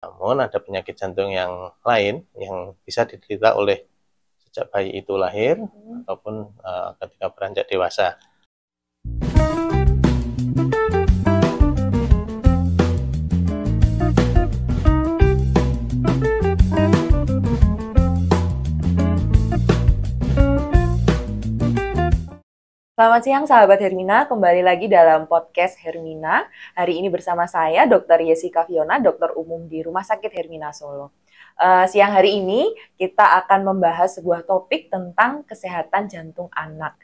Namun ada penyakit jantung yang lain yang bisa diderita oleh sejak bayi itu lahir ataupun ketika beranjak dewasa. Selamat siang sahabat Hermina, kembali lagi dalam podcast Hermina. Hari ini bersama saya Dr. Yesika Fiona, dokter umum di Rumah Sakit Hermina Solo. Siang hari ini kita akan membahas sebuah topik tentang kesehatan jantung anak.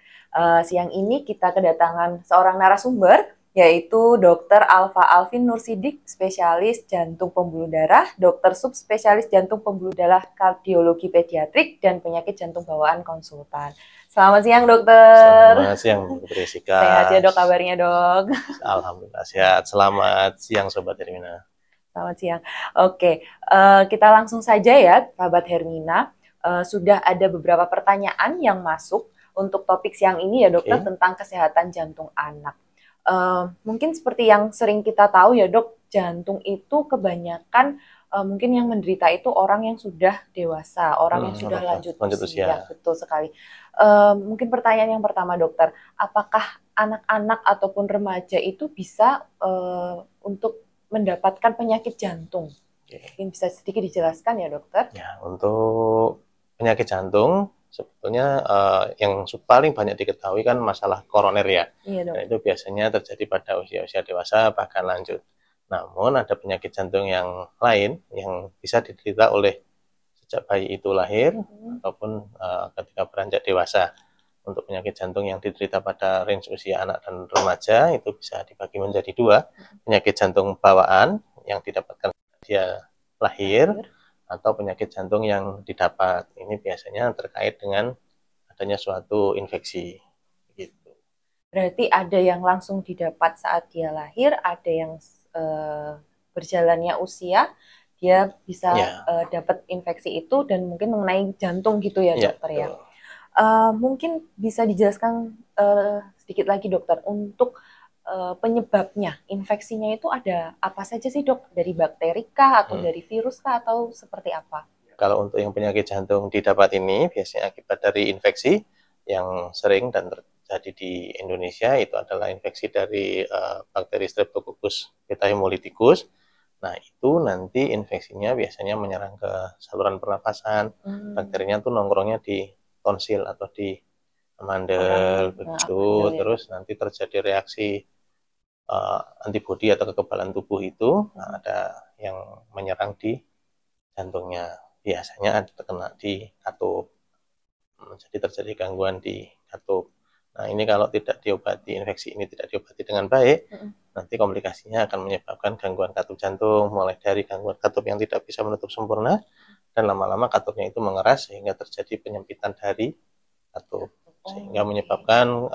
Siang ini kita kedatangan seorang narasumber, yaitu Dr. Alfa Alvin Nursidik, spesialis jantung pembuluh darah, dokter subspesialis jantung pembuluh darah kardiologi pediatrik dan penyakit jantung bawaan konsultan. Selamat siang dokter. Selamat siang Dr. Jessica. Sehat ya dok kabarnya dok? Alhamdulillah sehat. Selamat siang Sobat Hermina. Selamat siang. Oke, kita langsung saja ya sahabat Hermina. Sudah ada beberapa pertanyaan yang masuk untuk topik siang ini ya dokter, tentang kesehatan jantung anak. Mungkin seperti yang sering kita tahu ya dok, jantung itu kebanyakan mungkin yang menderita itu orang yang sudah dewasa, orang yang sudah lanjut usia. Betul sekali. Mungkin pertanyaan yang pertama dokter, apakah anak-anak ataupun remaja itu bisa untuk mendapatkan penyakit jantung? Mungkin bisa sedikit dijelaskan ya dokter? Ya, untuk penyakit jantung sebetulnya yang paling banyak diketahui kan masalah koroner ya. Iya, dok. Nah, itu biasanya terjadi pada usia-usia dewasa bahkan lanjut. Namun ada penyakit jantung yang lain yang bisa diderita oleh sejak bayi itu lahir ataupun ketika beranjak dewasa. Untuk penyakit jantung yang diderita pada range usia anak dan remaja itu bisa dibagi menjadi dua. Penyakit jantung bawaan yang didapatkan dia lahir atau penyakit jantung yang didapat. Ini biasanya terkait dengan adanya suatu infeksi. Gitu. Berarti ada yang langsung didapat saat dia lahir, ada yang berjalannya usia, dia bisa dapat infeksi itu dan mungkin mengenai jantung gitu ya dokter ya. Mungkin bisa dijelaskan sedikit lagi dokter, untuk penyebabnya, infeksinya itu ada apa saja sih dok? Dari bakteri kah atau dari virus kah atau seperti apa? Kalau untuk yang penyakit jantung didapat ini biasanya akibat dari infeksi yang sering dan terjadi di Indonesia itu adalah infeksi dari bakteri Streptococcus beta hemolyticus. Nah itu nanti infeksinya biasanya menyerang ke saluran pernapasan. Bakterinya tuh nongkrongnya di tonsil atau di amandel begitu. Terus nanti terjadi reaksi antibodi atau kekebalan tubuh itu ada yang menyerang di jantungnya. Biasanya terkena di katup. Jadi terjadi gangguan di katup. Nah ini kalau tidak diobati, infeksi ini tidak diobati dengan baik, nanti komplikasinya akan menyebabkan gangguan katup jantung, mulai dari gangguan katup yang tidak bisa menutup sempurna, dan lama-lama katupnya itu mengeras sehingga terjadi penyempitan dari katup, sehingga menyebabkan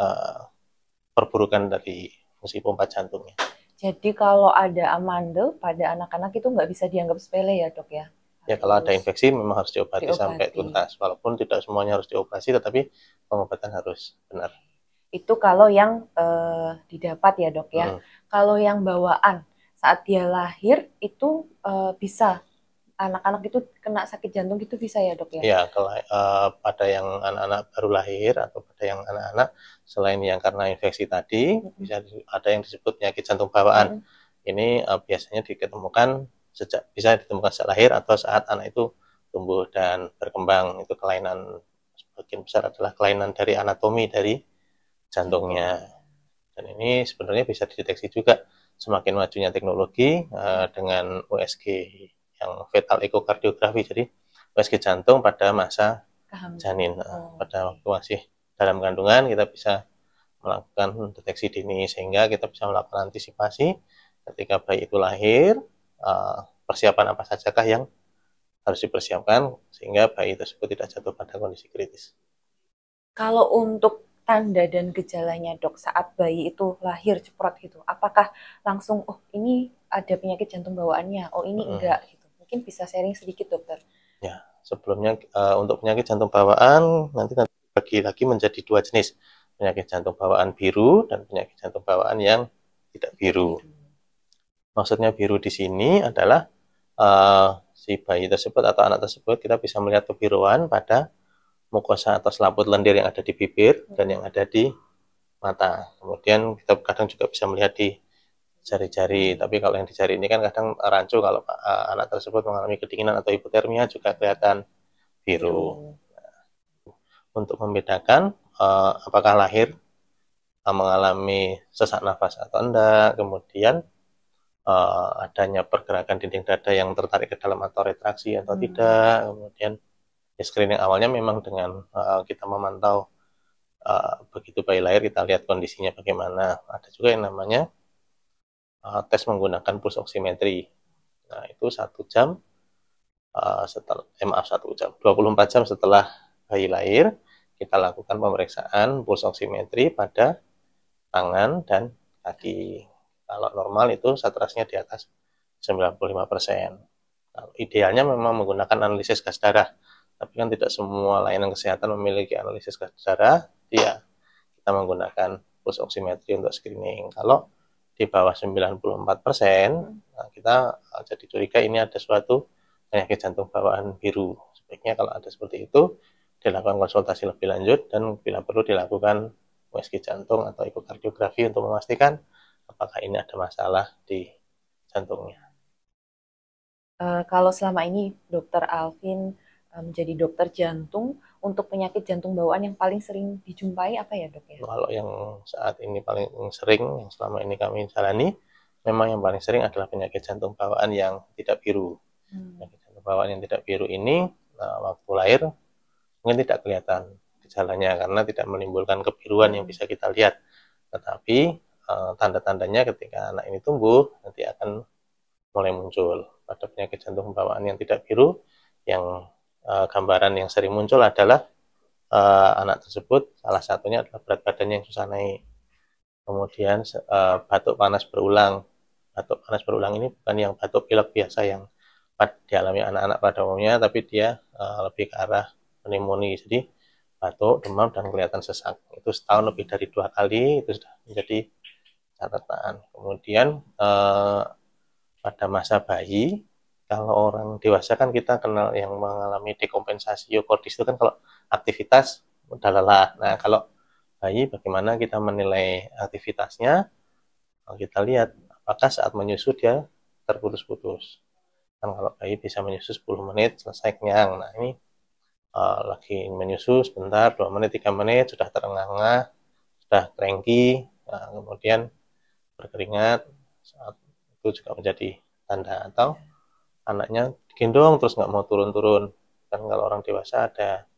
perburukan dari fungsi pompa jantungnya. Jadi kalau ada amandel pada anak-anak itu nggak bisa dianggap sepele ya dok ya? Ya kalau ada infeksi memang harus diobati sampai tuntas, walaupun tidak semuanya harus dioperasi, tetapi pengobatan harus benar. Itu kalau yang didapat ya dok ya. Kalau yang bawaan saat dia lahir itu bisa anak-anak itu kena sakit jantung gitu bisa ya dok ya? Ya kalau pada yang anak-anak baru lahir atau pada yang anak-anak selain yang karena infeksi tadi bisa ada yang disebut penyakit jantung bawaan. Ini biasanya ditemukan bisa ditemukan sejak lahir atau saat anak itu tumbuh dan berkembang. Itu kelainan sebagian besar adalah kelainan dari anatomi dari jantungnya. Dan ini sebenarnya bisa dideteksi juga semakin majunya teknologi dengan USG yang fetal echocardiografi. Jadi USG jantung pada masa janin, pada waktu masih dalam kandungan kita bisa melakukan deteksi dini sehingga kita bisa melakukan antisipasi ketika bayi itu lahir, persiapan apa sajakah yang harus dipersiapkan sehingga bayi tersebut tidak jatuh pada kondisi kritis. Kalau untuk tanda dan gejalanya dok saat bayi itu lahir ceprot gitu, apakah langsung ini ada penyakit jantung bawaannya, ini enggak gitu? Mungkin bisa sharing sedikit dokter. Ya, sebelumnya untuk penyakit jantung bawaan nanti bagi lagi menjadi dua jenis, penyakit jantung bawaan biru dan penyakit jantung bawaan yang tidak biru. Maksudnya biru di sini adalah si bayi tersebut atau anak tersebut, kita bisa melihat kebiruan pada mukosa atau selaput lendir yang ada di bibir dan yang ada di mata. Kemudian kita kadang juga bisa melihat di jari-jari, tapi kalau yang di jari ini kan kadang rancu. Kalau anak tersebut mengalami kedinginan atau hipotermia juga kelihatan biru. Untuk membedakan apakah lahir mengalami sesak nafas atau enggak, kemudian adanya pergerakan dinding dada yang tertarik ke dalam atau retraksi atau tidak, kemudian screening awalnya memang dengan kita memantau begitu bayi lahir, kita lihat kondisinya bagaimana. Ada juga yang namanya tes menggunakan pulse oximetry. Nah, itu 1 jam setelah 24 jam setelah bayi lahir, kita lakukan pemeriksaan pulse oximetry pada tangan dan kaki. Kalau normal itu saturasinya di atas 95%. Nah, idealnya memang menggunakan analisis gas darah, tapi kan tidak semua layanan kesehatan memiliki analisis gas darah. Ya, kita menggunakan pulse oximetry untuk screening. Kalau di bawah 94%, nah kita jadi curiga ini ada suatu penyakit jantung bawaan biru. Sebaiknya kalau ada seperti itu, dilakukan konsultasi lebih lanjut dan bila perlu dilakukan USG jantung atau ekokardiografi untuk memastikan apakah ini ada masalah di jantungnya. Kalau selama ini Dokter Alvin menjadi dokter jantung, untuk penyakit jantung bawaan yang paling sering dijumpai apa ya dok ya? Kalau yang saat ini paling sering, yang selama ini kami jalani, memang yang paling sering adalah penyakit jantung bawaan yang tidak biru. Penyakit jantung bawaan yang tidak biru ini, waktu lahir mungkin tidak kelihatan gejalanya karena tidak menimbulkan kebiruan yang bisa kita lihat. Tetapi tanda-tandanya ketika anak ini tumbuh nanti akan mulai muncul. Pada penyakit jantung bawaan yang tidak biru, yang gambaran yang sering muncul adalah anak tersebut salah satunya adalah berat badannya yang susah naik. Kemudian batuk panas berulang. Batuk panas berulang ini bukan yang batuk pilek biasa yang dialami anak-anak pada umumnya, tapi dia lebih ke arah pneumonia. Jadi batuk, demam, dan kelihatan sesak. Itu setahun lebih dari 2 kali, itu sudah menjadi catatan. Kemudian pada masa bayi, kalau orang dewasa kan kita kenal yang mengalami dekompensasi eukordis itu kan kalau aktivitas udah lelah. Nah, kalau bayi bagaimana kita menilai aktivitasnya? Kita lihat apakah saat menyusu dia terputus-putus. Kan kalau bayi bisa menyusu 10 menit selesai kenyang. Nah, ini lagi menyusu sebentar, 2 menit, 3 menit, sudah terengah-engah, sudah cranky, nah, kemudian berkeringat, saat itu juga menjadi tanda. Atau anaknya digendong terus nggak mau turun-turun. Kan kalau orang dewasa ada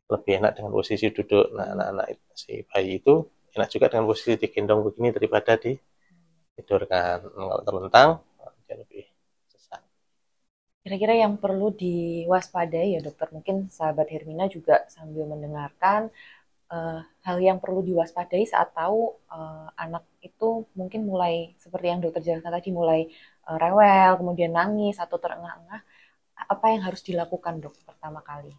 lebih enak dengan posisi duduk. Nah, anak-anak si bayi itu enak juga dengan posisi digendong begini daripada ditidurkan. Kalau terlentang, dia lebih sesak. Kira-kira yang perlu diwaspadai ya dokter, mungkin sahabat Hermina juga sambil mendengarkan hal yang perlu diwaspadai saat tahu anak itu mungkin mulai seperti yang dokter jelaskan tadi, mulai rewel, kemudian nangis atau terengah-engah, apa yang harus dilakukan dok pertama kali?